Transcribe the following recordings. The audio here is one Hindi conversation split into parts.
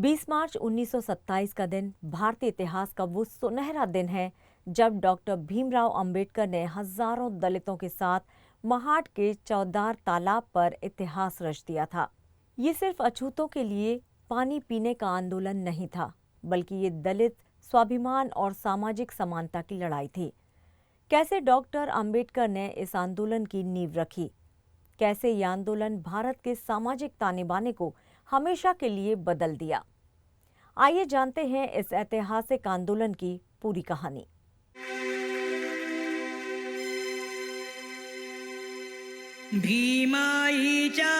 20 मार्च 1927 का दिन भारतीय इतिहास का वो सुनहरा दिन है जब डॉक्टर भीमराव अंबेडकर ने हजारों दलितों के साथ महाड के चौदार तालाब पर इतिहास रच दिया था। ये सिर्फ अछूतों के लिए पानी पीने का आंदोलन नहीं था, बल्कि ये दलित स्वाभिमान और सामाजिक समानता की लड़ाई थी। कैसे डॉक्टर अंबेडकर ने इस आंदोलन की नींव रखी, कैसे ये आंदोलन भारत के सामाजिक ताने बाने को हमेशा के लिए बदल दिया। आइए जानते हैं इस ऐतिहासिक आंदोलन की पूरी कहानी। भीमाईच्या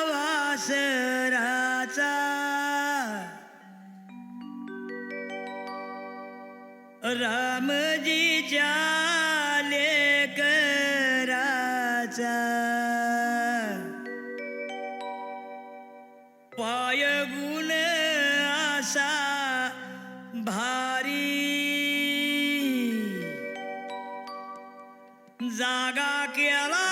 वासराचा रामजीच्या लेकराचा पाय गुण आसा भारी जागा केला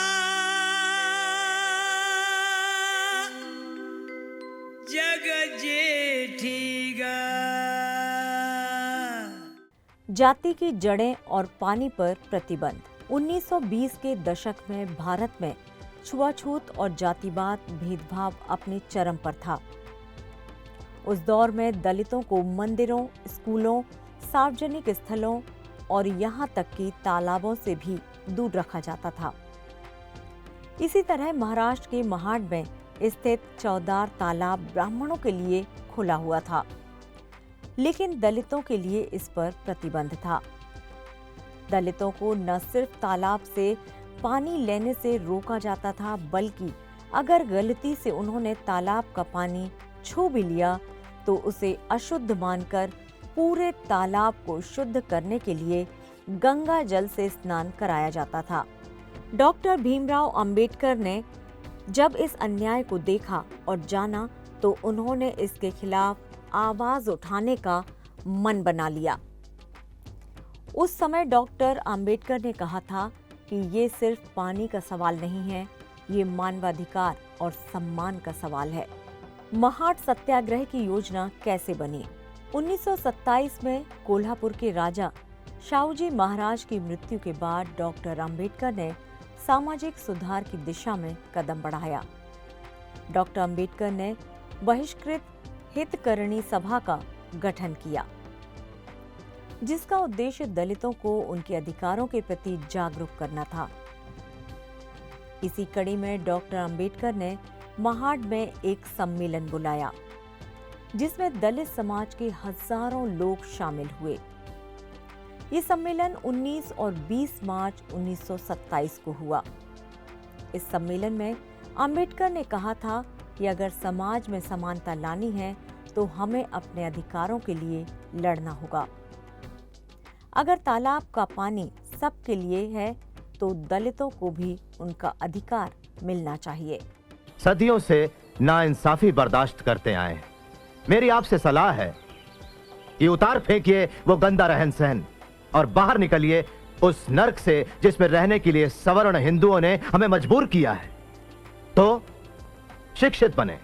जग जेठीगा। जाति की जड़ें और पानी पर प्रतिबंध। 1920 के दशक में भारत में छुआछूत और जातिवाद भेदभाव अपने चरम पर था। उस दौर में दलितों को मंदिरों, स्कूलों, सार्वजनिक स्थलों और यहाँ तक कि तालाबों से भी दूर रखा जाता था। इसी तरह महाराष्ट्र के महाड में स्थित चौदार तालाब ब्राह्मणों के लिए खुला हुआ था, लेकिन दलितों के लिए इस पर प्रतिबंध था। दलितों को न सिर्फ तालाब से पानी लेने से रोका जाता था, बल्कि अगर गलती से उन्होंने तालाब का पानी छू भी लिया तो उसे अशुद्ध मानकर पूरे तालाब को शुद्ध करने के लिए गंगा जल से स्नान कराया जाता था। डॉक्टर भीमराव अंबेडकर ने जब इस अन्याय को देखा और जाना तो उन्होंने इसके खिलाफ आवाज उठाने का मन बना लिया। उस समय डॉक्टर अंबेडकर ने कहा था कि ये सिर्फ पानी का सवाल नहीं है, ये मानवाधिकार और सम्मान का सवाल है। महाड सत्याग्रह की योजना कैसे बनी? 1927 में कोल्हापुर के राजा शाहूजी महाराज की मृत्यु के बाद डॉक्टर अंबेडकर ने सामाजिक सुधार की दिशा में कदम बढ़ाया। डॉक्टर अंबेडकर ने बहिष्कृत हितकरणी सभा का गठन किया, जिसका उद्देश्य दलितों को उनके अधिकारों के प्रति जागरूक करना था। इसी कड़ी में डॉक्टर अंबेडकर ने महाड में एक सम्मेलन बुलाया, जिसमें दलित समाज के हजारों लोग शामिल हुए। ये सम्मेलन 19 और 20 मार्च 1927 को हुआ। इस सम्मेलन में अंबेडकर ने कहा था कि अगर समाज में समानता लानी है तो हमें अपने अधिकारों के लिए लड़ना होगा। अगर तालाब का पानी सबके लिए है तो दलितों को भी उनका अधिकार मिलना चाहिए। सदियों से नाइंसाफी बर्दाश्त करते आए हैं। मेरी आपसे सलाह है कि उतार फेंकिए वो गंदा रहन सहन और बाहर निकलिए उस नर्क से जिसमें रहने के लिए सवर्ण हिंदुओं ने हमें मजबूर किया है। तो शिक्षित बने,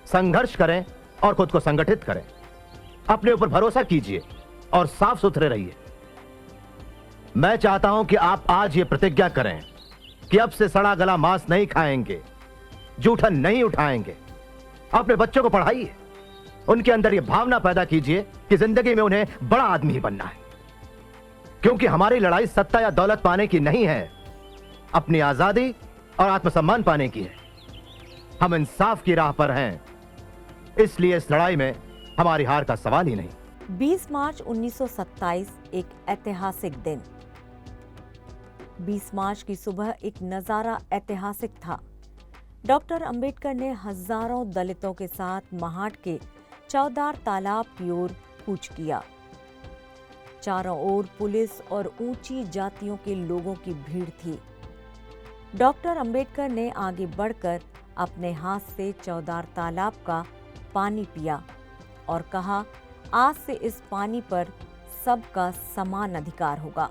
संघर्ष करें और खुद को संगठित करें। अपने ऊपर भरोसा कीजिए और साफ सुथरे रहिए। मैं चाहता हूं कि आप आज ये प्रतिज्ञा करें कि अब से सड़ा गला मांस नहीं खाएंगे, जूठन नहीं उठाएंगे। अपने बच्चों को पढ़ाइए, उनके अंदर ये भावना पैदा कीजिए कि जिंदगी में उन्हें बड़ा आदमी ही बनना है। क्योंकि हमारी लड़ाई सत्ता या दौलत पाने की नहीं है, अपनी आजादी और आत्मसम्मान पाने की है। हम इंसाफ की राह पर हैं, इसलिए इस लड़ाई में हमारी हार का सवाल ही नहीं। 20 मार्च 1927 एक ऐतिहासिक दिन। 20 मार्च की सुबह एक नजारा ऐतिहासिक था। डॉक्टर अंबेडकर ने हजारों दलितों के साथ महाड के चौदार तालाब की ओर कूच किया। चारों ओर पुलिस और ऊंची जातियों के लोगों की भीड़ थी। डॉक्टर अंबेडकर ने आगे बढ़कर अपने हाथ से चौदार तालाब का पानी पिया और कहा, आज से इस पानी पर सबका समान अधिकार होगा।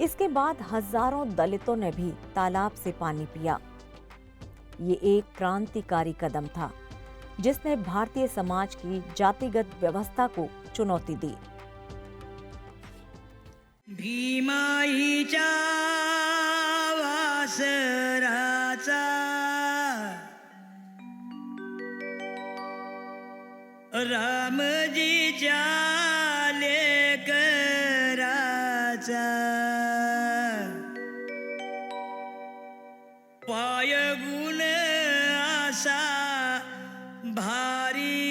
इसके बाद हजारों दलितों ने भी तालाब से पानी पिया। ये एक क्रांतिकारी कदम था। जिसने भारतीय समाज की जातिगत व्यवस्था को चुनौती दी। भीमाईच्या वासराचा रामजीच्या लेकराचा पायगुण असा भारी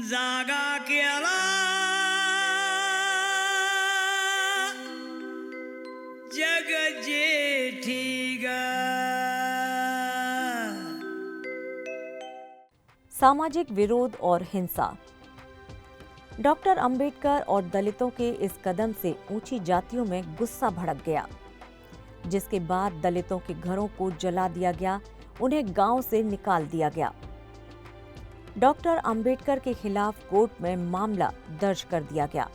जागा केला जग जेठीगा। सामाजिक विरोध और हिंसा। डॉक्टर अंबेडकर और दलितों के इस कदम से ऊंची जातियों में गुस्सा भड़क गया, जिसके बाद दलितों के घरों को जला दिया गया, उन्हें गांव से निकाल दिया गया। डॉक्टर अंबेडकर के खिलाफ कोर्ट में मामला दर्ज कर दिया गया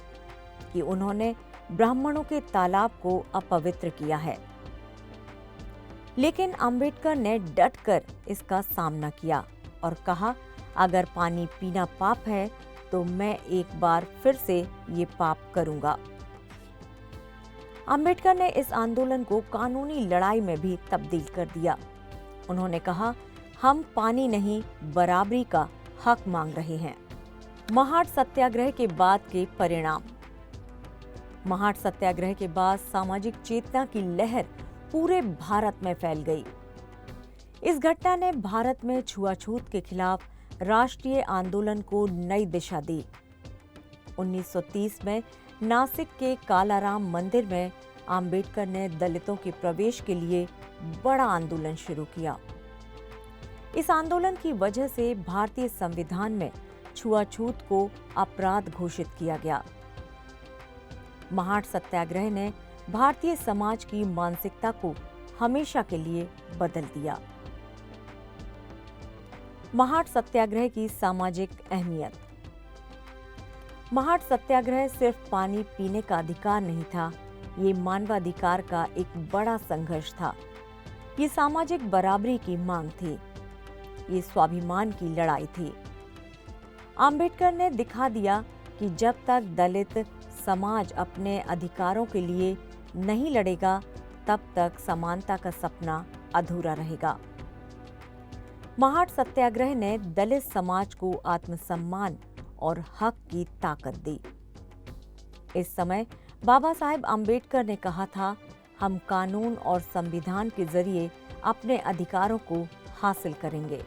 कि उन्होंने ब्राह्मणों के तालाब को अपवित्र किया है। लेकिन अंबेडकर ने डटकर इसका सामना किया और कहा, अगर पानी पीना पाप है तो मैं एक बार फिर से ये पाप करूंगा। अंबेडकर ने इस आंदोलन को कानूनी लड़ाई में भी तब्दील कर दिया। उन्होंने कहा, हम पानी नहीं बराबरी का हक मांग रहे हैं। महाड सत्याग्रह के बाद के परिणाम। महाड सत्याग्रह के बाद सामाजिक चेतना की लहर पूरे भारत में फैल गई। इस घटना ने भारत में छुआछूत के खिलाफ राष्ट्रीय आंदोलन को नई दिशा दी। 1930 में नासिक के कालाराम मंदिर में अंबेडकर ने दलितों के प्रवेश के लिए बड़ा आंदोलन शुरू किया। इस आंदोलन की वजह से भारतीय संविधान में छुआछूत को अपराध घोषित किया गया। महाड सत्याग्रह ने भारतीय समाज की मानसिकता को हमेशा के लिए बदल दिया। महाड सत्याग्रह की सामाजिक अहमियत। महाड सत्याग्रह सिर्फ पानी पीने का अधिकार नहीं था, ये मानवाधिकार का एक बड़ा संघर्ष था। ये सामाजिक बराबरी की मांग थी, ये स्वाभिमान की लड़ाई थी। अंबेडकर ने दिखा दिया कि जब तक दलित समाज अपने अधिकारों के लिए नहीं लड़ेगा, तब तक समानता का सपना अधूरा रहेगा। महाड सत्याग्रह ने दलित समाज को आत्मसम्मान और हक की ताकत दी। इस समय बाबा साहेब अंबेडकर ने कहा था, हम कानून और संविधान के जरिए अपने अधिकारों को हासिल करेंगे।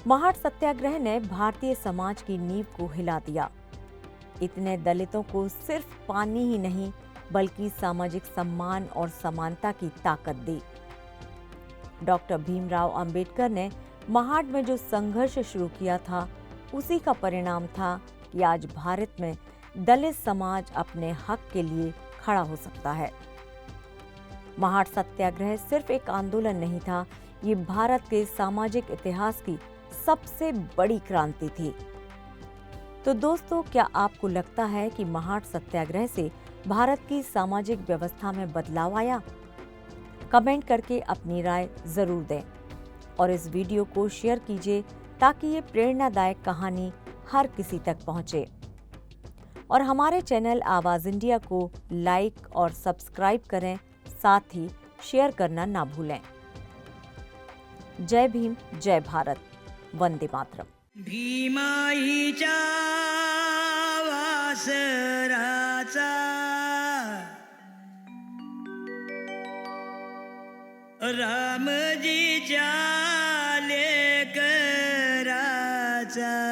महाड सत्याग्रह ने भारतीय समाज की नींव को हिला दिया। इतने दलितों को सिर्फ पानी ही नहीं बल्कि सामाजिक सम्मान और समानता की ताकत दी। डॉक्टर भीमराव अंबेडकर ने महाड में जो संघर्ष शुरू किया था, उसी का परिणाम था कि आज भारत में दलित समाज अपने हक के लिए खड़ा हो सकता है। महाड सत्याग्रह सिर्फ एक आंदोलन नहीं था, ये भारत के सामाजिक इतिहास की सबसे बड़ी क्रांति थी। तो दोस्तों, क्या आपको लगता है कि महाड सत्याग्रह से भारत की सामाजिक व्यवस्था में बदलाव आया? कमेंट करके अपनी राय जरूर दें और इस वीडियो को शेयर कीजिए ताकि ये प्रेरणादायक कहानी हर किसी तक पहुंचे। और हमारे चैनल आवाज इंडिया को लाइक और सब्सक्राइब करें, साथ ही शेयर करना ना भूलें। जय भीम, जय भारत, वंदे मातरम। भीमाईच्या वासराचा रामजीच्या लेकराचा